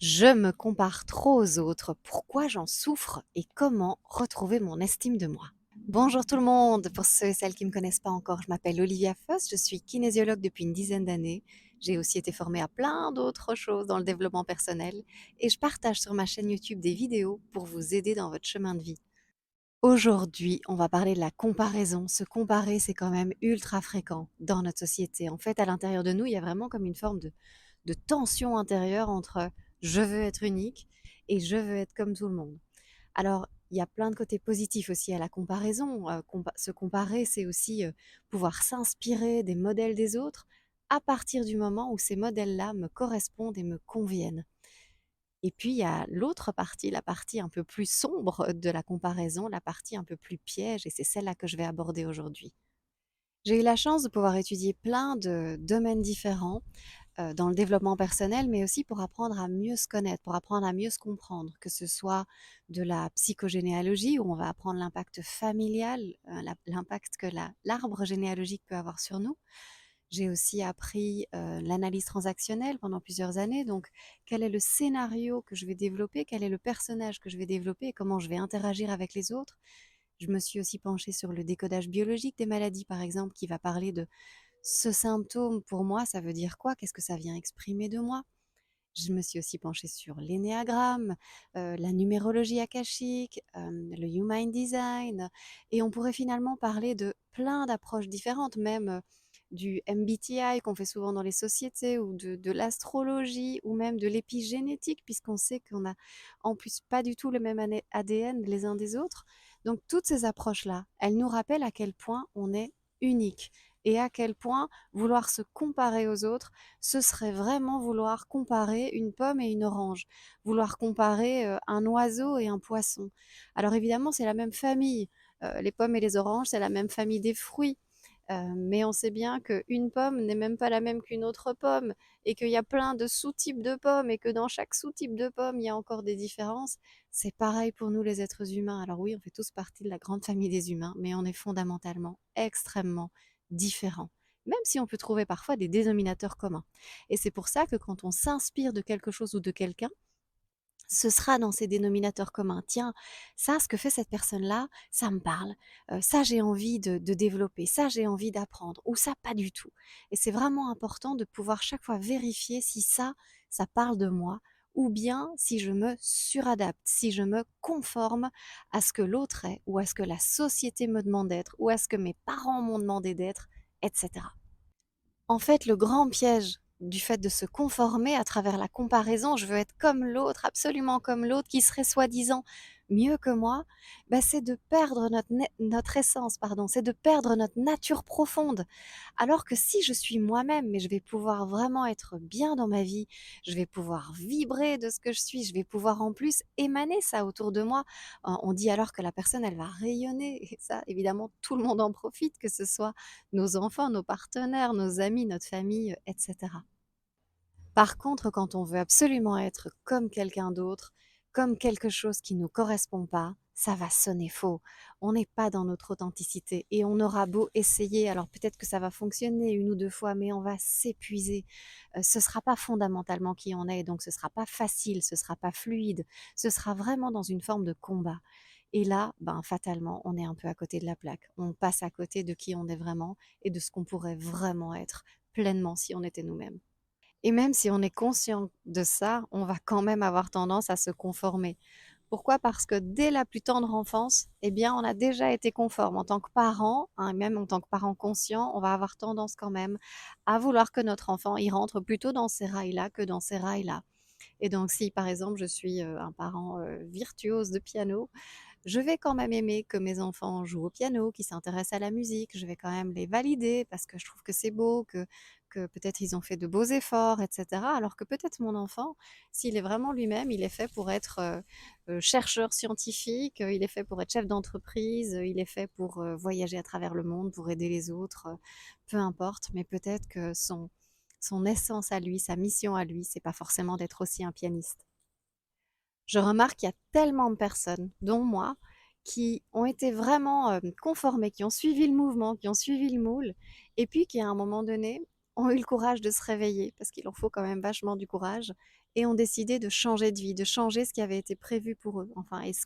Je me compare trop aux autres. Pourquoi j'en souffre et comment retrouver mon estime de moi? Bonjour tout le monde. Pour ceux et celles qui ne me connaissent pas encore, je m'appelle Olivia Foss. Je suis kinésiologue depuis une dizaine d'années. J'ai aussi été formée à plein d'autres choses dans le développement personnel et je partage sur ma chaîne YouTube des vidéos pour vous aider dans votre chemin de vie. Aujourd'hui, on va parler de la comparaison. Se comparer, c'est quand même ultra fréquent dans notre société. En fait, à l'intérieur de nous, il y a vraiment comme une forme de tension intérieure entre je veux être unique et je veux être comme tout le monde. Alors, il y a plein de côtés positifs aussi à la comparaison. Se comparer, c'est aussi pouvoir s'inspirer des modèles des autres à partir du moment où ces modèles-là me correspondent et me conviennent. Et puis, il y a l'autre partie, la partie un peu plus sombre de la comparaison, la partie un peu plus piège, et c'est celle-là que je vais aborder aujourd'hui. J'ai eu la chance de pouvoir étudier plein de domaines différents dans le développement personnel, mais aussi pour apprendre à mieux se connaître, pour apprendre à mieux se comprendre, que ce soit de la psychogénéalogie, où on va apprendre l'impact familial, l'impact que l'arbre généalogique peut avoir sur nous. J'ai aussi appris l'analyse transactionnelle pendant plusieurs années. Donc, quel est le scénario que je vais développer, quel est le personnage que je vais développer et comment je vais interagir avec les autres. Je me suis aussi penchée sur le décodage biologique des maladies, par exemple, qui va parler de ce symptôme, pour moi, ça veut dire quoi? Qu'est-ce que ça vient exprimer de moi? Je me suis aussi penchée sur l'énéagramme, la numérologie akashique, le Human Design, et on pourrait finalement parler de plein d'approches différentes, même du MBTI qu'on fait souvent dans les sociétés, ou de l'astrologie, ou même de l'épigénétique, puisqu'on sait qu'on a en plus pas du tout le même ADN les uns des autres. Donc toutes ces approches-là, elles nous rappellent à quel point on est unique et à quel point vouloir se comparer aux autres, ce serait vraiment vouloir comparer une pomme et une orange, vouloir comparer un oiseau et un poisson. Alors évidemment, c'est la même famille. Les pommes et les oranges, c'est la même famille des fruits. Mais on sait bien qu'une pomme n'est même pas la même qu'une autre pomme, et qu'il y a plein de sous-types de pommes, et que dans chaque sous-type de pomme, il y a encore des différences. C'est pareil pour nous les êtres humains. Alors oui, on fait tous partie de la grande famille des humains, mais on est fondamentalement extrêmement différents, même si on peut trouver parfois des dénominateurs communs. Et c'est pour ça que quand on s'inspire de quelque chose ou de quelqu'un, ce sera dans ces dénominateurs communs. Tiens, ça, ce que fait cette personne-là, ça me parle. Ça, j'ai envie de développer. Ça, j'ai envie d'apprendre. Ou ça, pas du tout. Et c'est vraiment important de pouvoir chaque fois vérifier si ça parle de moi, ou bien si je me suradapte, si je me conforme à ce que l'autre est, ou à ce que la société me demande d'être, ou à ce que mes parents m'ont demandé d'être, etc. En fait, le grand piège du fait de se conformer à travers la comparaison, je veux être comme l'autre, absolument comme l'autre, qui serait soi-disant mieux que moi, bah, c'est de perdre notre essence, pardon, c'est de perdre notre nature profonde. Alors que si je suis moi-même, mais je vais pouvoir vraiment être bien dans ma vie, je vais pouvoir vibrer de ce que je suis, je vais pouvoir en plus émaner ça autour de moi. On dit alors que la personne, elle va rayonner, et ça, évidemment, tout le monde en profite, que ce soit nos enfants, nos partenaires, nos amis, notre famille, etc. Par contre, quand on veut absolument être comme quelqu'un d'autre, comme quelque chose qui ne nous correspond pas, ça va sonner faux. On n'est pas dans notre authenticité, et on aura beau essayer, alors peut-être que ça va fonctionner une ou deux fois, mais on va s'épuiser. Ce ne sera pas fondamentalement qui on est, donc ce ne sera pas facile, ce ne sera pas fluide, ce sera vraiment dans une forme de combat. Et là, ben, fatalement, on est un peu à côté de la plaque. On passe à côté de qui on est vraiment et de ce qu'on pourrait vraiment être pleinement si on était nous-mêmes. Et même si on est conscient de ça, on va quand même avoir tendance à se conformer. Pourquoi? Parce que dès la plus tendre enfance, eh bien, on a déjà été conforme. En tant que parent, hein, même en tant que parent conscient, on va avoir tendance quand même à vouloir que notre enfant y rentre plutôt dans ces rails-là que dans ces rails-là. Et donc, si par exemple, je suis un parent virtuose de piano, je vais quand même aimer que mes enfants jouent au piano, qu'ils s'intéressent à la musique. Je vais quand même les valider parce que je trouve que c'est beau, que peut-être ils ont fait de beaux efforts, etc. Alors que peut-être mon enfant, s'il est vraiment lui-même, il est fait pour être chercheur scientifique, il est fait pour être chef d'entreprise, il est fait pour voyager à travers le monde, pour aider les autres, peu importe. Mais peut-être que son essence à lui, sa mission à lui, c'est pas forcément d'être aussi un pianiste. Je remarque qu'il y a tellement de personnes, dont moi, qui ont été vraiment conformées, qui ont suivi le mouvement, qui ont suivi le moule, et puis qui à un moment donné ont eu le courage de se réveiller, parce qu'il en faut quand même vachement du courage, et ont décidé de changer de vie, de changer ce qui avait été prévu pour eux. Enfin, est ce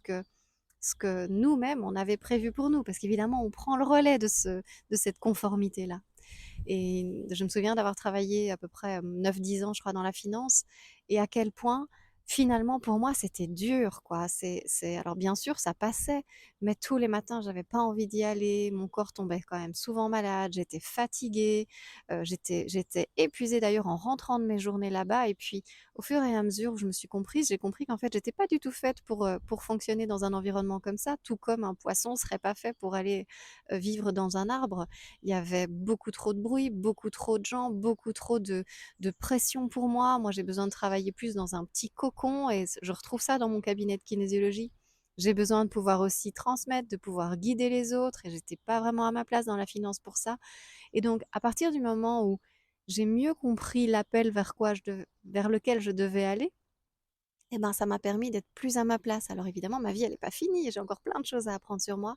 que nous-mêmes, on avait prévu pour nous, parce qu'évidemment, on prend le relais de cette conformité-là. Et je me souviens d'avoir travaillé à peu près 9-10 ans, je crois, dans la finance, et à quel point, finalement, pour moi, c'était dur, quoi. Alors, bien sûr, ça passait, mais tous les matins, j'avais pas envie d'y aller. Mon corps tombait quand même souvent malade. J'étais fatiguée. J'étais épuisée d'ailleurs en rentrant de mes journées là-bas. Et puis, au fur et à mesure où je me suis comprise, j'ai compris qu'en fait, j'étais pas du tout faite pour fonctionner dans un environnement comme ça, tout comme un poisson serait pas fait pour aller vivre dans un arbre. Il y avait beaucoup trop de bruit, beaucoup trop de gens, beaucoup trop de pression pour moi. Moi, j'ai besoin de travailler plus dans un petit cocon et je retrouve ça dans mon cabinet de kinésiologie. J'ai besoin de pouvoir aussi transmettre, de pouvoir guider les autres et j'étais pas vraiment à ma place dans la finance pour ça. Et donc, à partir du moment où j'ai mieux compris l'appel vers lequel je devais aller, eh ben, ça m'a permis d'être plus à ma place. Alors évidemment, ma vie, elle n'est pas finie, j'ai encore plein de choses à apprendre sur moi,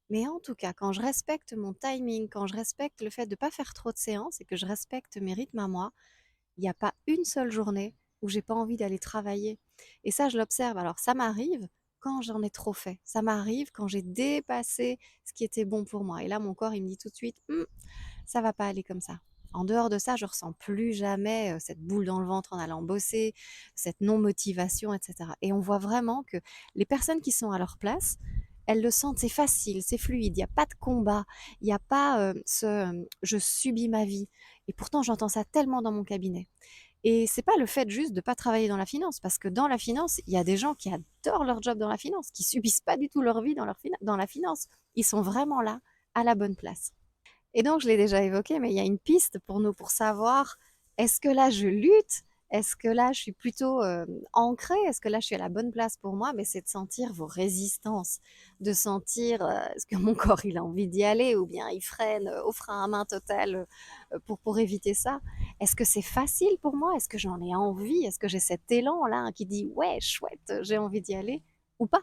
mais en tout cas, quand je respecte mon timing, quand je respecte le fait de ne pas faire trop de séances et que je respecte mes rythmes à moi, il n'y a pas une seule journée où j'ai pas envie d'aller travailler. Et ça, je l'observe. Alors, ça m'arrive quand j'en ai trop fait. Ça m'arrive quand j'ai dépassé ce qui était bon pour moi. Et là, mon corps, il me dit tout de suite, ça va pas aller comme ça. En dehors de ça, je ressens plus jamais cette boule dans le ventre en allant bosser, cette non-motivation, etc. Et on voit vraiment que les personnes qui sont à leur place, elles le sentent, c'est facile, c'est fluide, il n'y a pas de combat, il n'y a pas je subis ma vie. Et pourtant, j'entends ça tellement dans mon cabinet. Et c'est pas le fait juste de pas travailler dans la finance, parce que dans la finance, il y a des gens qui adorent leur job dans la finance, qui subissent pas du tout leur vie dans la finance. Ils sont vraiment là, à la bonne place. Et donc, je l'ai déjà évoqué, mais il y a une piste pour nous pour savoir, est-ce que là je lutte? Est-ce que là je suis plutôt ancrée? Est-ce que là je suis à la bonne place pour moi? Mais c'est de sentir vos résistances, de sentir est-ce que mon corps il a envie d'y aller ou bien il freine au frein à main total pour éviter ça. Est-ce que c'est facile pour moi? Est-ce que j'en ai envie? Est-ce que j'ai cet élan là qui dit ouais chouette, j'ai envie d'y aller ou pas?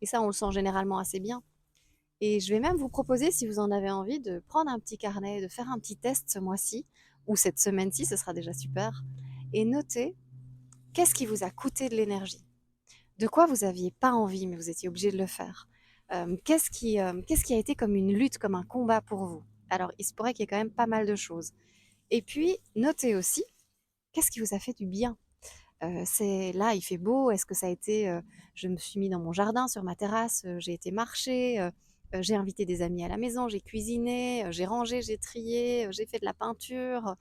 Et ça on le sent généralement assez bien. Et je vais même vous proposer, si vous en avez envie, de prendre un petit carnet, de faire un petit test ce mois-ci, ou cette semaine-ci, ce sera déjà super, et noter qu'est-ce qui vous a coûté de l'énergie, de quoi vous n'aviez pas envie, mais vous étiez obligé de le faire. Qu'est-ce qui a été comme une lutte, comme un combat pour vous? Alors, il se pourrait qu'il y ait quand même pas mal de choses. Et puis, notez aussi qu'est-ce qui vous a fait du bien. C'est là, il fait beau. Est-ce que ça a été, je me suis mis dans mon jardin, sur ma terrasse, j'ai été marcher, j'ai invité des amis à la maison, j'ai cuisiné, j'ai rangé, j'ai trié, j'ai fait de la peinture,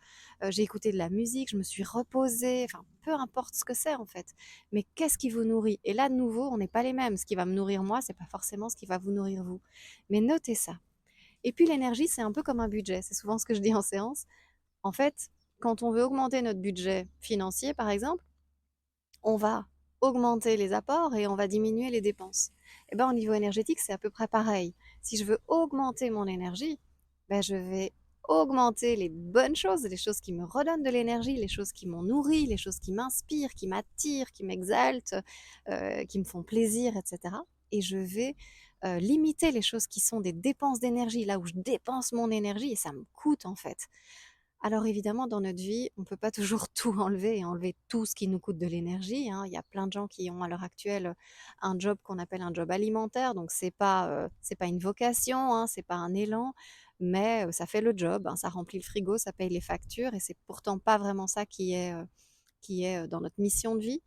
j'ai écouté de la musique, je me suis reposée. Enfin, peu importe ce que c'est en fait. Mais qu'est-ce qui vous nourrit? Et là, de nouveau, on n'est pas les mêmes. Ce qui va me nourrir moi, c'est pas forcément ce qui va vous nourrir vous. Mais notez ça. Et puis l'énergie, c'est un peu comme un budget. C'est souvent ce que je dis en séance. En fait, quand on veut augmenter notre budget financier, par exemple, on va augmenter les apports et on va diminuer les dépenses. Et ben, au niveau énergétique, c'est à peu près pareil. Si je veux augmenter mon énergie, ben, je vais augmenter les bonnes choses, les choses qui me redonnent de l'énergie, les choses qui m'ont nourri, les choses qui m'inspirent, qui m'attirent, qui m'exaltent, qui me font plaisir, etc. Et je vais limiter les choses qui sont des dépenses d'énergie, là où je dépense mon énergie et ça me coûte en fait. Alors évidemment, dans notre vie, on ne peut pas toujours tout enlever et enlever tout ce qui nous coûte de l'énergie, hein. Il y a plein de gens qui ont à l'heure actuelle un job qu'on appelle un job alimentaire, donc c'est pas une vocation, hein, c'est pas un élan, mais ça fait le job, hein, ça remplit le frigo, ça paye les factures et c'est pourtant pas vraiment ça qui est dans notre mission de vie.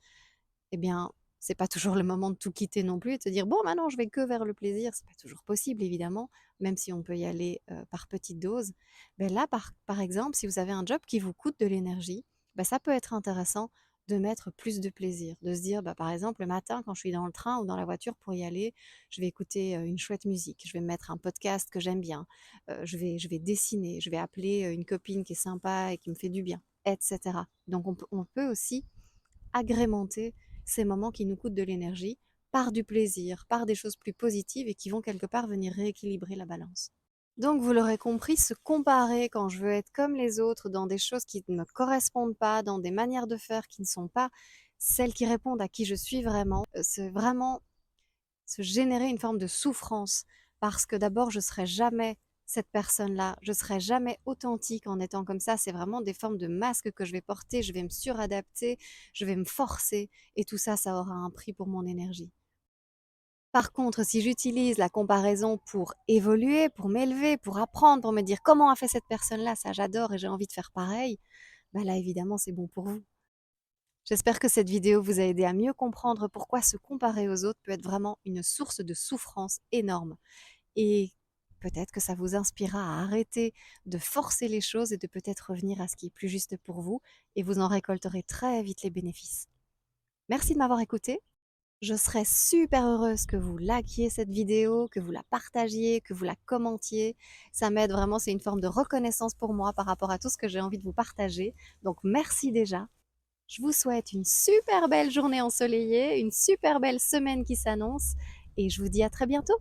Eh bien, c'est pas toujours le moment de tout quitter non plus et de se dire bon, maintenant je vais que vers le plaisir. C'est pas toujours possible, évidemment, même si on peut y aller par petites doses. Ben là, par exemple, si vous avez un job qui vous coûte de l'énergie, ben ça peut être intéressant de mettre plus de plaisir, de se dire, bah, par exemple, le matin, quand je suis dans le train ou dans la voiture pour y aller, je vais écouter une chouette musique, je vais mettre un podcast que j'aime bien, je vais dessiner, je vais appeler une copine qui est sympa et qui me fait du bien, etc. Donc on peut aussi agrémenter ces moments qui nous coûtent de l'énergie par du plaisir, par des choses plus positives et qui vont quelque part venir rééquilibrer la balance. Donc, vous l'aurez compris, se comparer quand je veux être comme les autres dans des choses qui ne me correspondent pas, dans des manières de faire qui ne sont pas celles qui répondent à qui je suis vraiment, c'est vraiment se générer une forme de souffrance parce que d'abord, je serai jamais cette personne-là. Je serai jamais authentique en étant comme ça. C'est vraiment des formes de masques que je vais porter. Je vais me suradapter, je vais me forcer et tout ça, ça aura un prix pour mon énergie. Par contre, si j'utilise la comparaison pour évoluer, pour m'élever, pour apprendre, pour me dire comment a fait cette personne-là, ça j'adore et j'ai envie de faire pareil, bah là évidemment c'est bon pour vous. J'espère que cette vidéo vous a aidé à mieux comprendre pourquoi se comparer aux autres peut être vraiment une source de souffrance énorme. Et peut-être que ça vous inspirera à arrêter de forcer les choses et de peut-être revenir à ce qui est plus juste pour vous et vous en récolterez très vite les bénéfices. Merci de m'avoir écouté. Je serais super heureuse que vous likiez cette vidéo, que vous la partagiez, que vous la commentiez. Ça m'aide vraiment, c'est une forme de reconnaissance pour moi par rapport à tout ce que j'ai envie de vous partager. Donc merci déjà. Je vous souhaite une super belle journée ensoleillée, une super belle semaine qui s'annonce et je vous dis à très bientôt.